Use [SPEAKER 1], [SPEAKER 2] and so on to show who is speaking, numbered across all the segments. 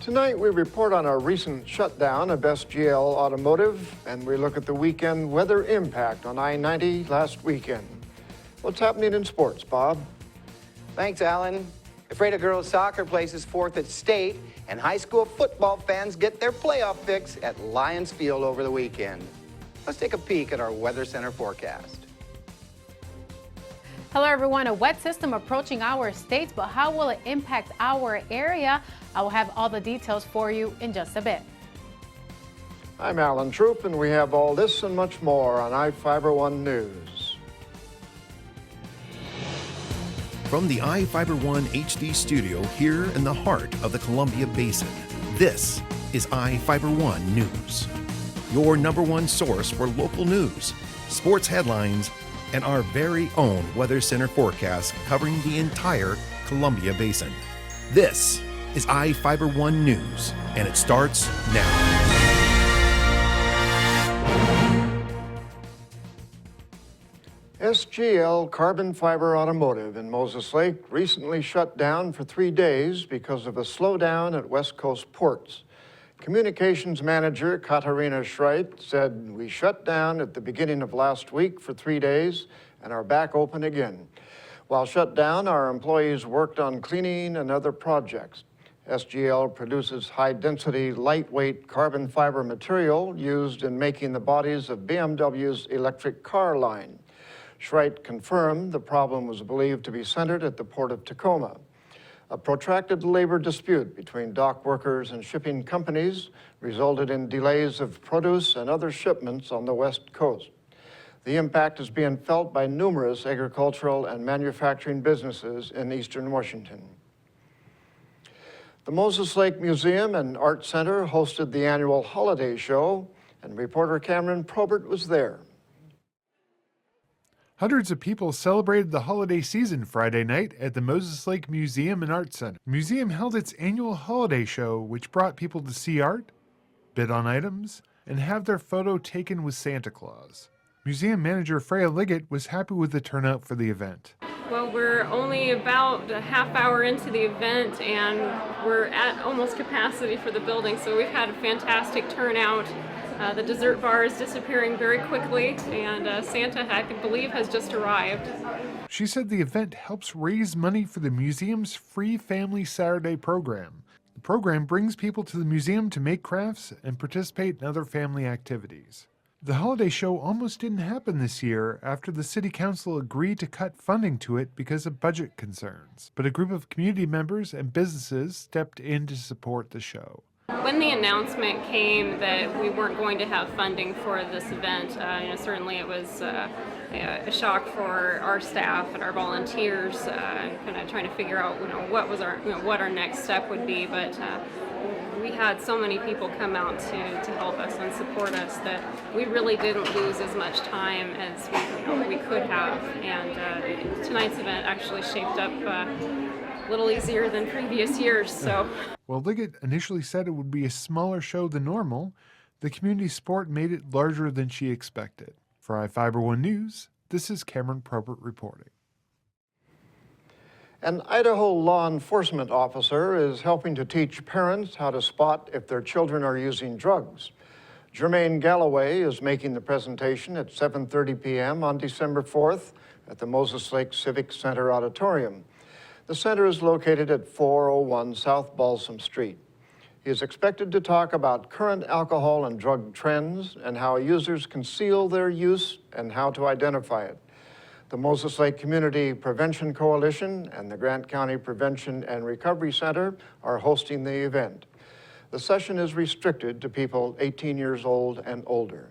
[SPEAKER 1] Tonight we report on our recent shutdown of SGL Automotive, and we look at the weekend weather impact on I-90 last weekend. What's happening in sports, Bob?
[SPEAKER 2] Thanks, Alan. Ephrata girls soccer places fourth at state, and high school football fans get their playoff fix at Lions Field over the weekend. Let's take a peek at our Weather Center forecast.
[SPEAKER 3] Hello everyone, a wet system approaching our states, but how will it impact our area? I will have all the details for you in just a bit.
[SPEAKER 1] I'm Alan Troop, and we have all this and much more on I-Fiber One News.
[SPEAKER 4] From the I-Fiber One HD studio here in the heart of the Columbia Basin, this is I-Fiber One News. Your #1 source for local news, sports headlines, and our very own Weather Center forecast covering the entire Columbia Basin. This is I-Fiber One News, and it starts now.
[SPEAKER 1] SGL Carbon Fiber Automotive in Moses Lake recently shut down for 3 days because of a slowdown at West Coast ports. Communications manager Katarina Schreit said, "We shut down at the beginning of last week for 3 days and are back open again. While shut down, our employees worked on cleaning and other projects. SGL produces high-density, lightweight carbon fiber material used in making the bodies of BMW's electric car line." Schreit confirmed the problem was believed to be centered at the Port of Tacoma. A protracted labor dispute between dock workers and shipping companies resulted in delays of produce and other shipments on the West Coast. The impact is being felt by numerous agricultural and manufacturing businesses in eastern Washington. The Moses Lake Museum and Art Center hosted the annual holiday show, and reporter Cameron Probert was there.
[SPEAKER 5] Hundreds of people celebrated the holiday season Friday night at the Moses Lake Museum and Art Center. The museum held its annual holiday show, which brought people to see art, bid on items, and have their photo taken with Santa Claus. Museum manager Freya Liggett was happy with the turnout for the event.
[SPEAKER 6] Well, we're only about a half hour into the event and we're at almost capacity for the building, so we've had a fantastic turnout. The dessert bar is disappearing very quickly, and Santa, I believe, has just arrived.
[SPEAKER 5] She said the event helps raise money for the museum's free Family Saturday program. The program brings people to the museum to make crafts and participate in other family activities. The holiday show almost didn't happen this year after the City Council agreed to cut funding to it because of budget concerns, but a group of community members and businesses stepped in to support the show.
[SPEAKER 6] When the announcement came that we weren't going to have funding for this event, certainly it was a shock for our staff and our volunteers, kind of trying to figure out, what our next step would be. But we had so many people come out to help us and support us that we really didn't lose as much time as we could have. And tonight's event actually shaped up a little easier than previous years. So.
[SPEAKER 5] While Liggett initially said it would be a smaller show than normal, the community support made it larger than she expected. For I-Fiber One News, this is Cameron Probert reporting.
[SPEAKER 1] An Idaho law enforcement officer is helping to teach parents how to spot if their children are using drugs. Jermaine Galloway is making the presentation at 7:30 p.m. on December 4th at the Moses Lake Civic Center Auditorium. The center is located at 401 South Balsam Street. He is expected to talk about current alcohol and drug trends and how users conceal their use and how to identify it. The Moses Lake Community Prevention Coalition and the Grant County Prevention and Recovery Center are hosting the event. The session is restricted to people 18 years old and older.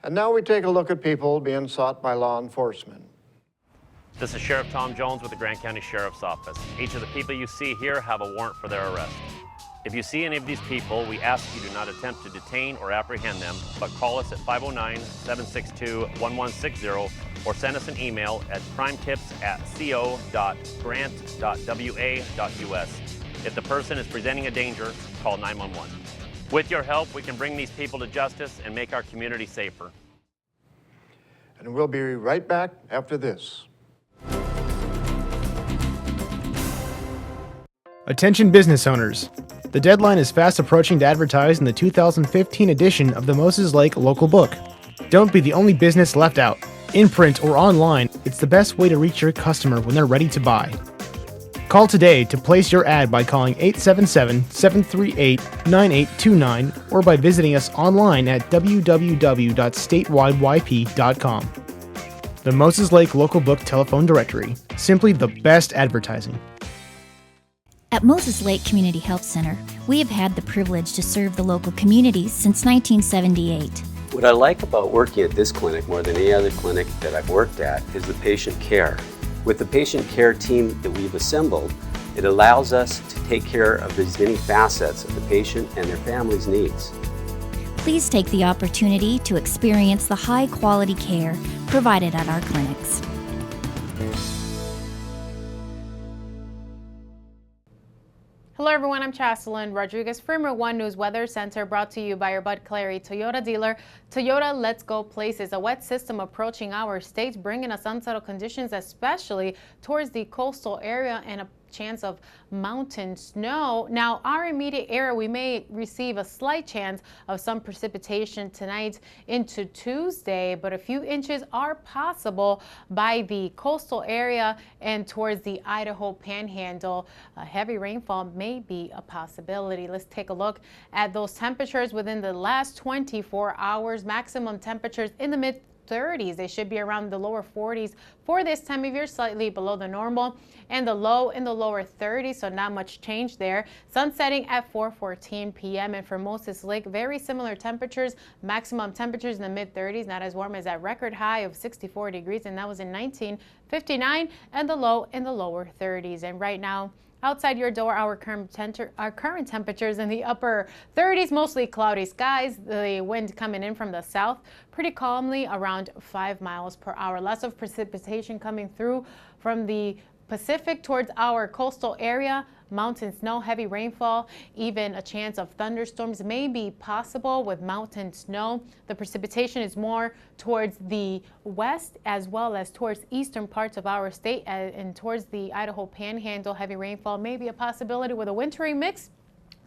[SPEAKER 1] And now we take a look at people being sought by law enforcement.
[SPEAKER 7] This is Sheriff Tom Jones with the Grant County Sheriff's Office. Each of the people you see here have a warrant for their arrest. If you see any of these people, we ask you do not attempt to detain or apprehend them, but call us at 509-762-1160 or send us an email at crimetips@co.grant.wa.us. If the person is presenting a danger, call 911. With your help, we can bring these people to justice and make our community safer.
[SPEAKER 1] And we'll be right back after this.
[SPEAKER 8] Attention business owners. The deadline is fast approaching to advertise in the 2015 edition of the Moses Lake Local Book. Don't be the only business left out. In print or online, it's the best way to reach your customer when they're ready to buy. Call today to place your ad by calling 877-738-9829 or by visiting us online at www.statewideyp.com. The Moses Lake Local Book Telephone Directory. Simply the best advertising.
[SPEAKER 9] At Moses Lake Community Health Center, we have had the privilege to serve the local community since 1978.
[SPEAKER 10] What I like about working at this clinic more than any other clinic that I've worked at is the patient care. With the patient care team that we've assembled, it allows us to take care of these many facets of the patient and their family's needs.
[SPEAKER 9] Please take the opportunity to experience the high-quality care provided at our clinics.
[SPEAKER 3] Hello everyone, I'm Chaselyn Rodriguez, Framer One News Weather Center, brought to you by your Bud Clary Toyota dealer. Toyota, let's go places. A wet system approaching our states, bringing us unsettled conditions, especially towards the coastal area, and a chance of mountain snow. Now, our immediate area, we may receive a slight chance of some precipitation tonight into Tuesday, but a few inches are possible by the coastal area and towards the Idaho Panhandle. Heavy rainfall may be a possibility. Let's take a look at those temperatures within the last 24 hours. Maximum temperatures in the mid-30s. They should be around the lower 40s for this time of year, slightly below the normal, and the low in the lower 30s, so not much change there. Sun setting at 4:14 p.m. and for Moses Lake, very similar temperatures. Maximum temperatures in the mid-30s, not as warm as that record high of 64 degrees, and that was in 1959, and the low in the lower 30s. And right now, outside your door, our current temperatures in the upper 30s, mostly cloudy skies. The wind coming in from the south pretty calmly around 5 miles per hour. Lots of precipitation coming through from the Pacific towards our coastal area. Mountain snow, heavy rainfall, even a chance of thunderstorms may be possible with mountain snow. The precipitation is more towards the west as well as towards eastern parts of our state and towards the Idaho Panhandle. Heavy rainfall may be a possibility with a wintry mix.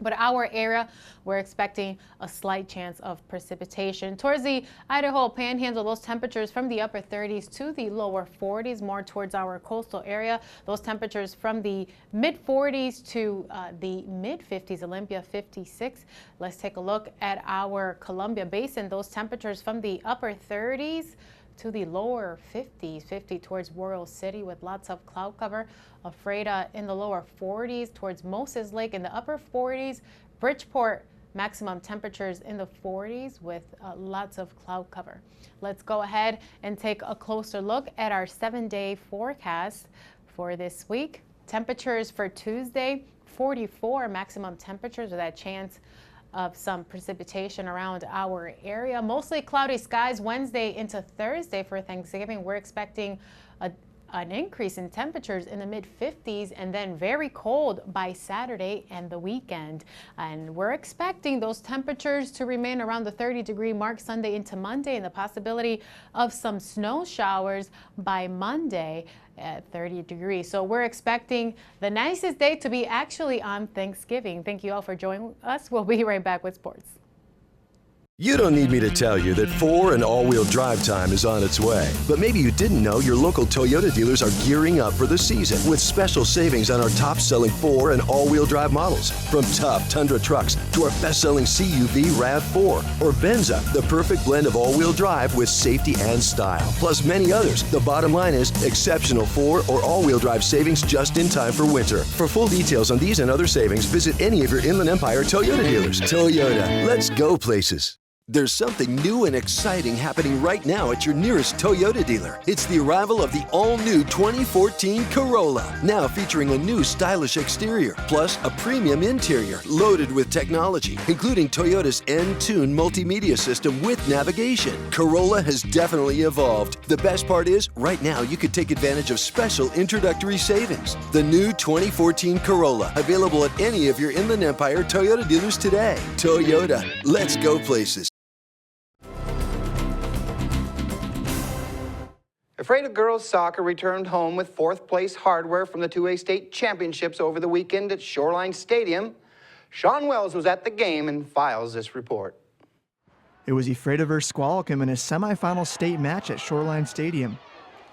[SPEAKER 3] But our area, we're expecting a slight chance of precipitation. Towards the Idaho Panhandle, those temperatures from the upper 30s to the lower 40s, more towards our coastal area. Those temperatures from the mid 40s to the mid 50s, Olympia 56. Let's take a look at our Columbia Basin. Those temperatures from the upper 30s to the lower 50s, 50 towards Royal City with lots of cloud cover. Ephrata in the lower 40s towards Moses Lake in the upper 40s. Bridgeport, maximum temperatures in the 40s with lots of cloud cover. Let's go ahead and take a closer look at our 7-day forecast for this week. Temperatures for Tuesday, 44 maximum temperatures with that chance of some precipitation around our area. Mostly cloudy skies Wednesday into Thursday for Thanksgiving. We're expecting an increase in temperatures in the mid-50s and then very cold by Saturday and the weekend. And we're expecting those temperatures to remain around the 30-degree mark Sunday into Monday, and the possibility of some snow showers by Monday at 30 degrees. So we're expecting the nicest day to be actually on Thanksgiving. Thank you all for joining us. We'll be right back with sports.
[SPEAKER 11] You don't need me to tell you that 4 and all-wheel drive time is on its way. But maybe you didn't know your local Toyota dealers are gearing up for the season with special savings on our top-selling 4 and all-wheel drive models. From tough Tundra trucks to our best-selling CUV RAV4 or Venza, the perfect blend of all-wheel drive with safety and style. Plus many others. The bottom line is exceptional 4 or all-wheel drive savings just in time for winter. For full details on these and other savings, visit any of your Inland Empire Toyota dealers. Toyota, let's go places. There's something new and exciting happening right now at your nearest Toyota dealer. It's the arrival of the all-new 2014 Corolla, now featuring a new stylish exterior, plus a premium interior loaded with technology, including Toyota's N-Tune multimedia system with navigation. Corolla has definitely evolved. The best part is, right now you could take advantage of special introductory savings. The new 2014 Corolla, available at any of your Inland Empire Toyota dealers today. Toyota, let's go places.
[SPEAKER 2] Ephrata girls soccer returned home with fourth-place hardware from the 2A state championships over the weekend at Shoreline Stadium. Sean Wells was at the game and files this report.
[SPEAKER 12] It was Ephrata versus Squalicum in a semifinal state match at Shoreline Stadium.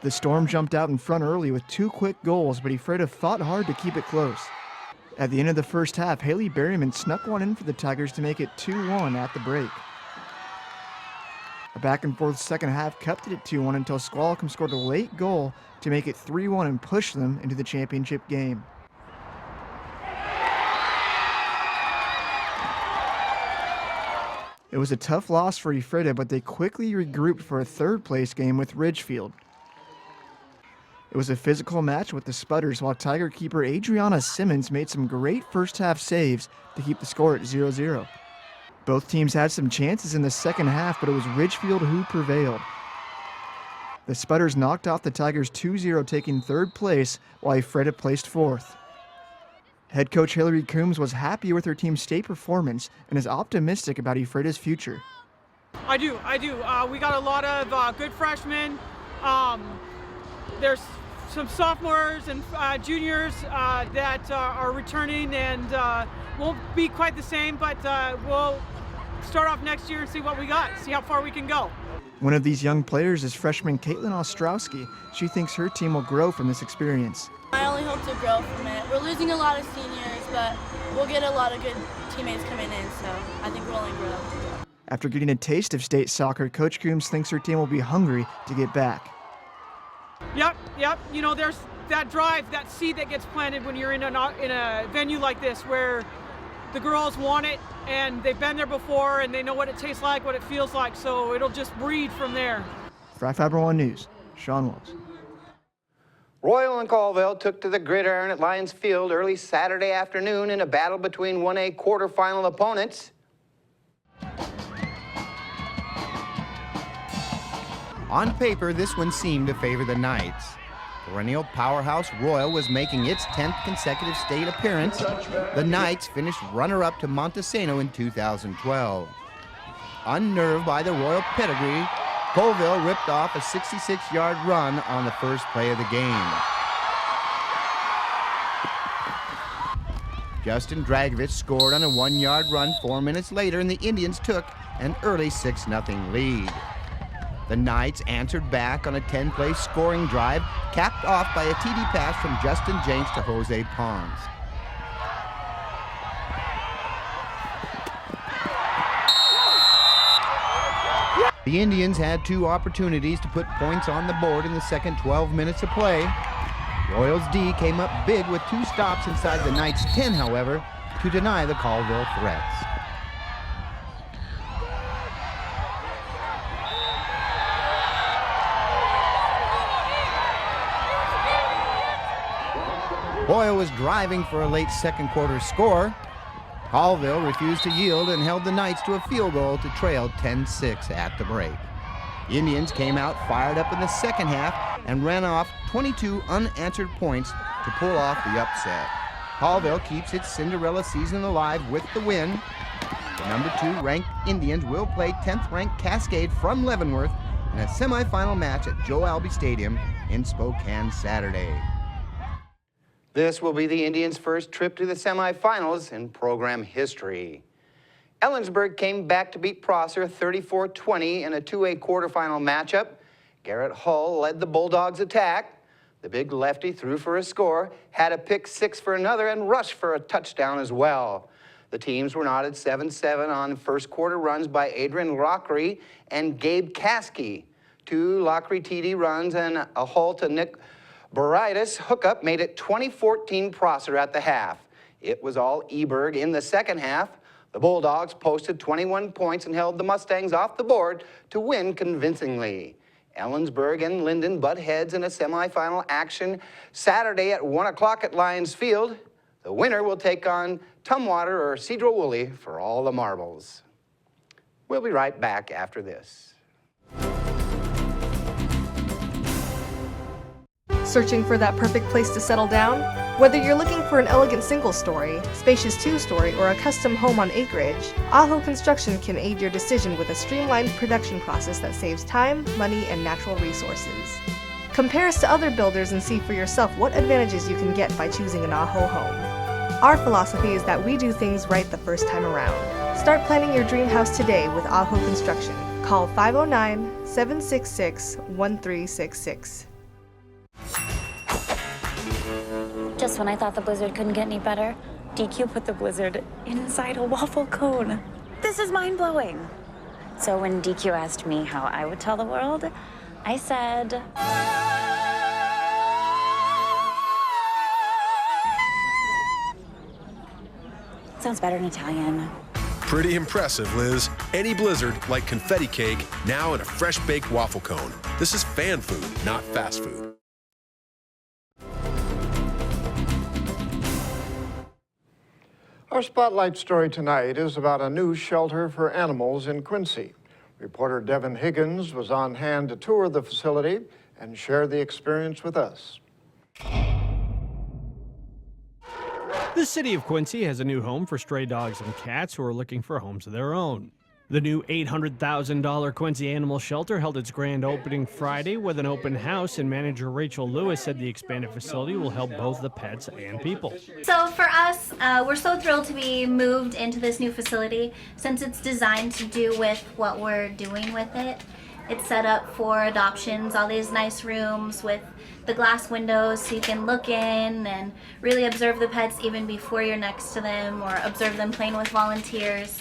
[SPEAKER 12] The Storm jumped out in front early with 2 quick goals, but Ephrata fought hard to keep it close. At the end of the first half, Haley Berryman snuck one in for the Tigers to make it 2-1 at the break. A back-and-forth second half kept it at 2-1 until Squalicum scored a late goal to make it 3-1 and push them into the championship game. It was a tough loss for Ephrata, but they quickly regrouped for a third-place game with Ridgefield. It was a physical match with the Spudders, while Tiger keeper Adriana Simmons made some great first-half saves to keep the score at 0-0. Both teams had some chances in the second half, but it was Ridgefield who prevailed. The Spudders knocked off the Tigers 2-0, taking third place, while Ephrata placed fourth. Head coach Hillary Coombs was happy with her team's state performance and is optimistic about Ephrata's future.
[SPEAKER 13] I do. We got a lot of good freshmen. There's some sophomores and juniors that are returning and won't be quite the same, but we'll start off next year and see what we got, see how far we can go.
[SPEAKER 12] One of these young players is freshman Caitlin Ostrowski. She thinks her team will grow from this experience.
[SPEAKER 14] I only hope to grow from it. We're losing a lot of seniors, but we'll get a lot of good teammates coming in, so I think we'll only grow.
[SPEAKER 12] After getting a taste of state soccer, Coach Coombs thinks her team will be hungry to get back.
[SPEAKER 13] Yep. You know, there's that drive, that seed that gets planted when you're in a venue like this where the girls want it and they've been there before and they know what it tastes like, what it feels like, so it'll just breed from there.
[SPEAKER 12] For iFiber One News, Sean Wells.
[SPEAKER 2] Royal and Colville took to the gridiron at Lions Field early Saturday afternoon in a battle between 1A quarterfinal opponents.
[SPEAKER 15] On paper, this one seemed to favor the Knights. Perennial powerhouse Royal was making its 10th consecutive state appearance. The Knights finished runner-up to Montesano in 2012. Unnerved by the Royal pedigree, Colville ripped off a 66-yard run on the first play of the game. Justin Dragovich scored on a 1-yard run 4 minutes later, and the Indians took an early 6-0 lead. The Knights answered back on a 10-play scoring drive, capped off by a TD pass from Justin James to Jose Pons. The Indians had 2 opportunities to put points on the board in the second 12 minutes of play. Royals D came up big with 2 stops inside the Knights' 10, however, to deny the Colville threats. Royal was driving for a late second quarter score. Colville refused to yield and held the Knights to a field goal to trail 10-6 at the break. The Indians came out fired up in the second half and ran off 22 unanswered points to pull off the upset. Colville keeps its Cinderella season alive with the win. The number 2 ranked Indians will play 10th ranked Cascade from Leavenworth in a semifinal match at Joe Albee Stadium in Spokane Saturday.
[SPEAKER 2] This will be the Indians' first trip to the semifinals in program history. Ellensburg came back to beat Prosser 34-20 in a 2A quarterfinal matchup. Garrett Hull led the Bulldogs' attack. The big lefty threw for a score, had a pick 6 for another, and rushed for a touchdown as well. The teams were knotted 7-7 on first quarter runs by Adrian Lockery and Gabe Caskey. 2 Lockery TD runs and a Hull to Nick Baritis hookup made it 20-14 Prosser at the half. It was all Eberg in the second half. The Bulldogs posted 21 points and held the Mustangs off the board to win convincingly. Ellensburg and Linden butt heads in a semifinal action Saturday at 1 o'clock at Lions Field. The winner will take on Tumwater or Cedro-Woolley for all the marbles. We'll be right back after this.
[SPEAKER 16] Searching for that perfect place to settle down? Whether you're looking for an elegant single-story, spacious two-story, or a custom home on acreage, Aho Construction can aid your decision with a streamlined production process that saves time, money, and natural resources. Compare us to other builders and see for yourself what advantages you can get by choosing an Aho home. Our philosophy is that we do things right the first time around. Start planning your dream house today with Aho Construction. Call 509-766-1366.
[SPEAKER 17] Just when I thought the blizzard couldn't get any better, DQ put the blizzard inside a waffle cone. This is mind-blowing. So when DQ asked me how I would tell the world, I said... Sounds better in Italian.
[SPEAKER 18] Pretty impressive, Liz. Any blizzard, like confetti cake, now in a fresh-baked waffle cone. This is fan food, not fast food.
[SPEAKER 1] Our spotlight story tonight is about a new shelter for animals in Quincy. Reporter Devin Higgins was on hand to tour the facility and share the experience with us.
[SPEAKER 19] The city of Quincy has a new home for stray dogs and cats who are looking for homes of their own. The new $800,000 Quincy Animal Shelter held its grand opening Friday with an open house, and manager Rachel Lewis said the expanded facility will help both the pets and people.
[SPEAKER 20] So for us, we're so thrilled to be moved into this new facility since it's designed to do with what we're doing with it. It's set up for adoptions, all these nice rooms with the glass windows so you can look in and really observe the pets even before you're next to them or observe them playing with volunteers.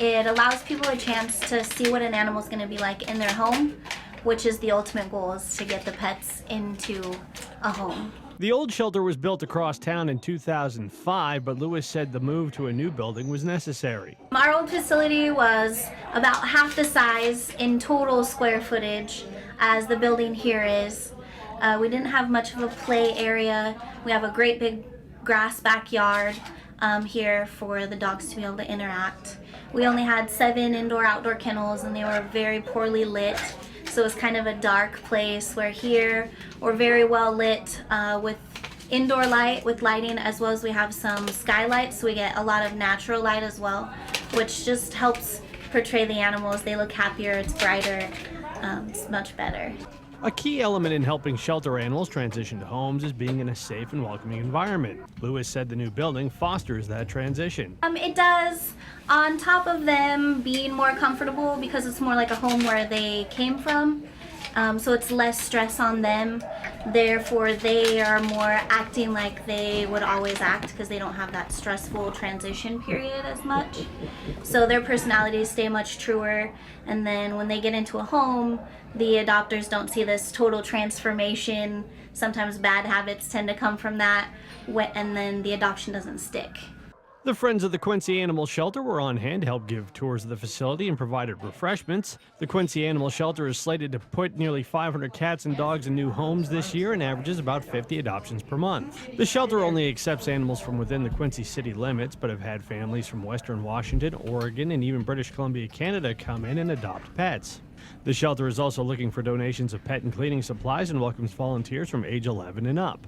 [SPEAKER 20] It allows people a chance to see what an animal's going to be like in their home, which is the ultimate goal, is to get the pets into a home.
[SPEAKER 19] The old shelter was built across town in 2005, but Lewis said the move to a new building was necessary.
[SPEAKER 20] Our old facility was about half the size in total square footage as the building here is. We didn't have much of a play area. We have a great big grass backyard here for the dogs to be able to interact. We only had 7 indoor-outdoor kennels, and they were very poorly lit. So it's kind of a dark place, where here we're very well lit with indoor light, with lighting, as well as we have some skylights, so we get a lot of natural light as well, which just helps portray the animals. They look happier, it's brighter, it's much better.
[SPEAKER 19] A key element in helping shelter animals transition to homes is being in a safe and welcoming environment. Lewis said the new building fosters that transition.
[SPEAKER 20] It does, on top of them being more comfortable because it's more like a home where they came from. So it's less stress on them. Therefore, they are more acting like they would always act because they don't have that stressful transition period as much. So their personalities stay much truer. And then when they get into a home, the adopters don't see this total transformation. Sometimes bad habits tend to come from that, and then the adoption doesn't stick.
[SPEAKER 19] The Friends of the Quincy Animal Shelter were on hand to help give tours of the facility and provided refreshments. The Quincy Animal Shelter is slated to put nearly 500 cats and dogs in new homes this year and averages about 50 adoptions per month. The shelter only accepts animals from within the Quincy city limits, but have had families from Western Washington, Oregon, and even British Columbia, Canada come in and adopt pets. The shelter is also looking for donations of pet and cleaning supplies and welcomes volunteers from age 11 and up.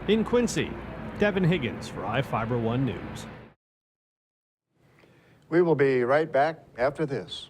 [SPEAKER 19] In Quincy, Devin Higgins for iFiber One News.
[SPEAKER 1] We will be right back after this.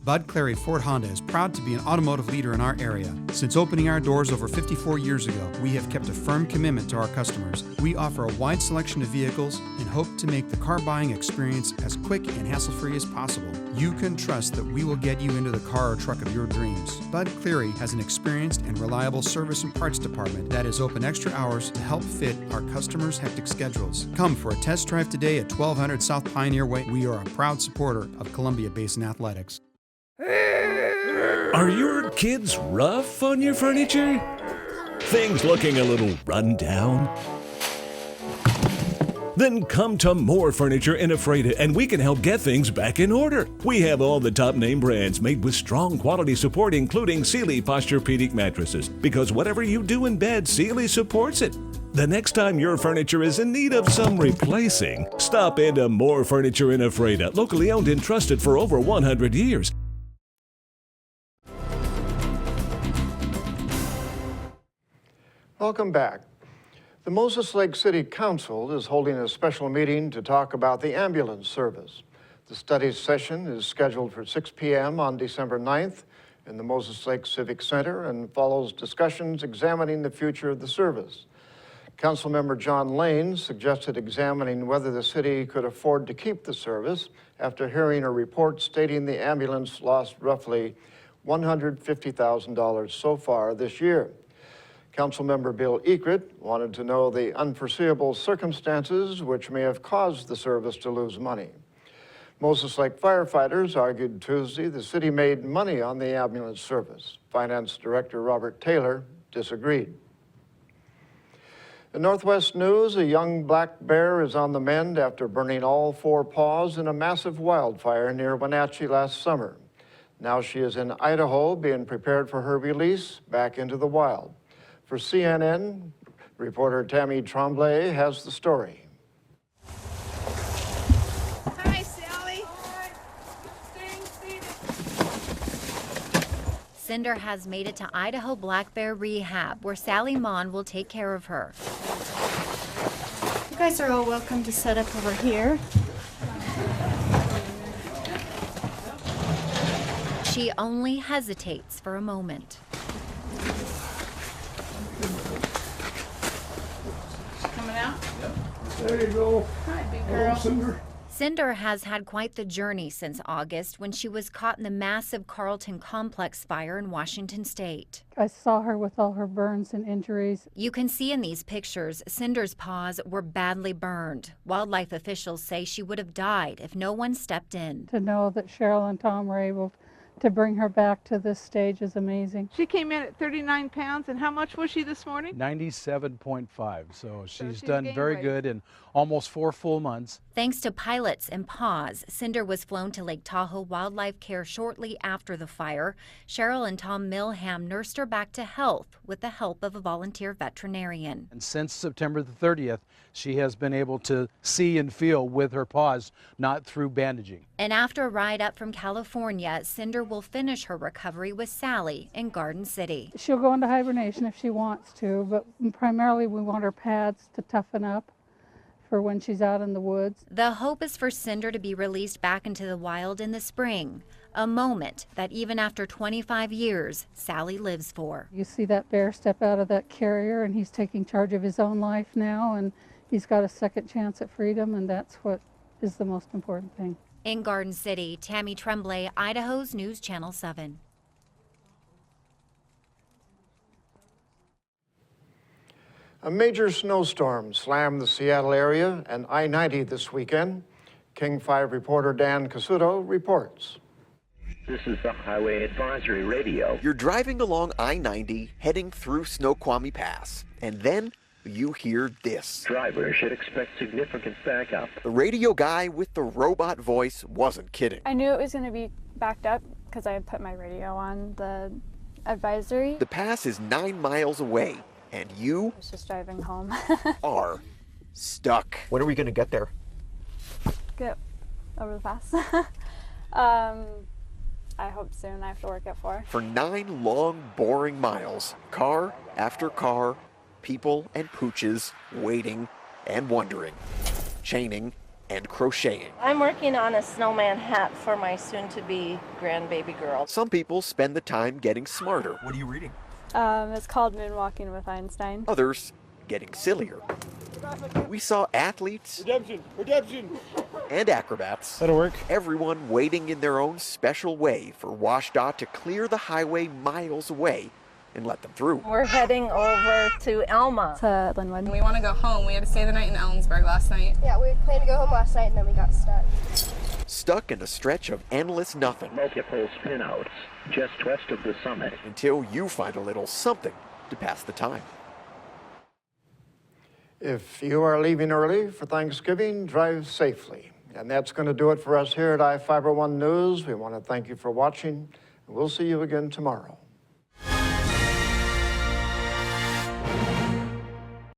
[SPEAKER 21] Bud Clary Ford Honda is proud to be an automotive leader in our area. Since opening our doors over 54 years ago, we have kept a firm commitment to our customers. We offer a wide selection of vehicles and hope to make the car buying experience as quick and hassle-free as possible. You can trust that we will get you into the car or truck of your dreams. Bud Clary has an experienced and reliable service and parts department that is open extra hours to help fit our customers' hectic schedules. Come for a test drive today at 1200 South Pioneer Way. We are a proud supporter of Columbia Basin Athletics.
[SPEAKER 22] Are your kids rough on your furniture? Things looking a little run down? Then come to More Furniture in Ephrata and we can help get things back in order. We have all the top name brands made with strong quality support, including Sealy Posturepedic mattresses, because whatever you do in bed, Sealy supports it. The next time your furniture is in need of some replacing, stop into More Furniture in Ephrata, locally owned and trusted for over 100 years.
[SPEAKER 1] Welcome back. The Moses Lake City Council is holding a special meeting to talk about the ambulance service. The study session is scheduled for 6 p.m. on December 9th in the Moses Lake Civic Center and follows discussions examining the future of the service. Councilmember John Lane suggested examining whether the city could afford to keep the service after hearing a report stating the ambulance lost roughly $150,000 so far this year. Councilmember Bill Ekert wanted to know the unforeseeable circumstances which may have caused the service to lose money. Moses Lake firefighters argued Tuesday the city made money on the ambulance service. Finance Director Robert Taylor disagreed. In Northwest News, a young black bear is on the mend after burning all 4 paws in a massive wildfire near Wenatchee last summer. Now she is in Idaho being prepared for her release back into the wild. For CNN, reporter Tammy Tremblay has the story.
[SPEAKER 4] Hi, Sally.
[SPEAKER 6] Cinder has made it to Idaho Black Bear Rehab, where Sally Mon will take care of her.
[SPEAKER 4] You guys are all welcome to set up over here.
[SPEAKER 6] She only hesitates for a moment.
[SPEAKER 4] Coming out? There you go. Hi, big girl. Cinder.
[SPEAKER 6] Cinder has had quite the journey since August when she was caught in the massive Carlton Complex fire in Washington State.
[SPEAKER 23] I saw her with all her burns and injuries.
[SPEAKER 6] You can see in these pictures Cinder's paws were badly burned. Wildlife officials say she would have died if no one stepped in.
[SPEAKER 23] To know that Cheryl and Tom were able to bring her back to this stage is amazing.
[SPEAKER 4] She came in at 39 pounds, and how much was she this morning?
[SPEAKER 24] 97.5, so she's
[SPEAKER 4] she's
[SPEAKER 24] done
[SPEAKER 4] gained
[SPEAKER 24] very
[SPEAKER 4] weight.
[SPEAKER 24] good in almost 4 full months.
[SPEAKER 6] Thanks to pilots and paws, Cinder was flown to Lake Tahoe Wildlife Care shortly after the fire. Cheryl and Tom Milham nursed her back to health with the help of a volunteer veterinarian.
[SPEAKER 24] And since September the 30th, she has been able to see and feel with her paws, not through bandaging.
[SPEAKER 6] And after a ride up from California, Cinder will finish her recovery with Sally in Garden City.
[SPEAKER 23] She'll go into hibernation if she wants to, but primarily we want her pads to toughen up for when she's out in the woods.
[SPEAKER 6] The hope is for Cinder to be released back into the wild in the spring, a moment that even after 25 years, Sally lives for.
[SPEAKER 23] You see that bear step out of that carrier and he's taking charge of his own life now, and he's got a second chance at freedom, and that's what is the most important thing.
[SPEAKER 6] In Garden City, Tammy Tremblay, Idaho's News Channel 7.
[SPEAKER 1] A major snowstorm slammed the Seattle area and I-90 this weekend. King 5 reporter Dan Casuto reports.
[SPEAKER 25] This is the Highway Advisory Radio.
[SPEAKER 26] You're driving along I-90 heading through Snoqualmie Pass, and then you hear this.
[SPEAKER 25] Drivers should expect significant backup.
[SPEAKER 26] The radio guy with the robot voice wasn't kidding.
[SPEAKER 27] I knew it was going to be backed up because I had put my radio on the advisory.
[SPEAKER 26] The pass is 9 miles away, and you
[SPEAKER 27] I was just driving home.
[SPEAKER 26] are stuck. When are we going to get there?
[SPEAKER 27] Get over the pass. I hope soon. I have to work at 4.
[SPEAKER 26] For 9 long, boring miles, car after car, people and pooches waiting and wondering, chaining and crocheting.
[SPEAKER 28] I'm working on a snowman hat for my soon-to-be grandbaby girl.
[SPEAKER 26] Some people spend the time getting smarter. What are you reading?
[SPEAKER 27] It's called Moonwalking with Einstein.
[SPEAKER 26] Others getting sillier. We saw athletes
[SPEAKER 29] Redemption!
[SPEAKER 26] and acrobats.
[SPEAKER 8] That'll work.
[SPEAKER 26] Everyone waiting in their own special way for WashDOT to clear the highway miles away and let them through.
[SPEAKER 28] We're heading over to Elma.
[SPEAKER 27] To Linwood.
[SPEAKER 30] We want to go home. We had to stay the night in Ellensburg last night.
[SPEAKER 29] Yeah, we planned to go home last night and then we got stuck.
[SPEAKER 26] Stuck in a stretch of endless nothing.
[SPEAKER 25] Multiple spinouts just west of the summit.
[SPEAKER 26] Until you find a little something to pass the time.
[SPEAKER 1] If you are leaving early for Thanksgiving, drive safely. And that's going to do it for us here at I-501 News. We want to thank you for watching, and we'll see you again tomorrow.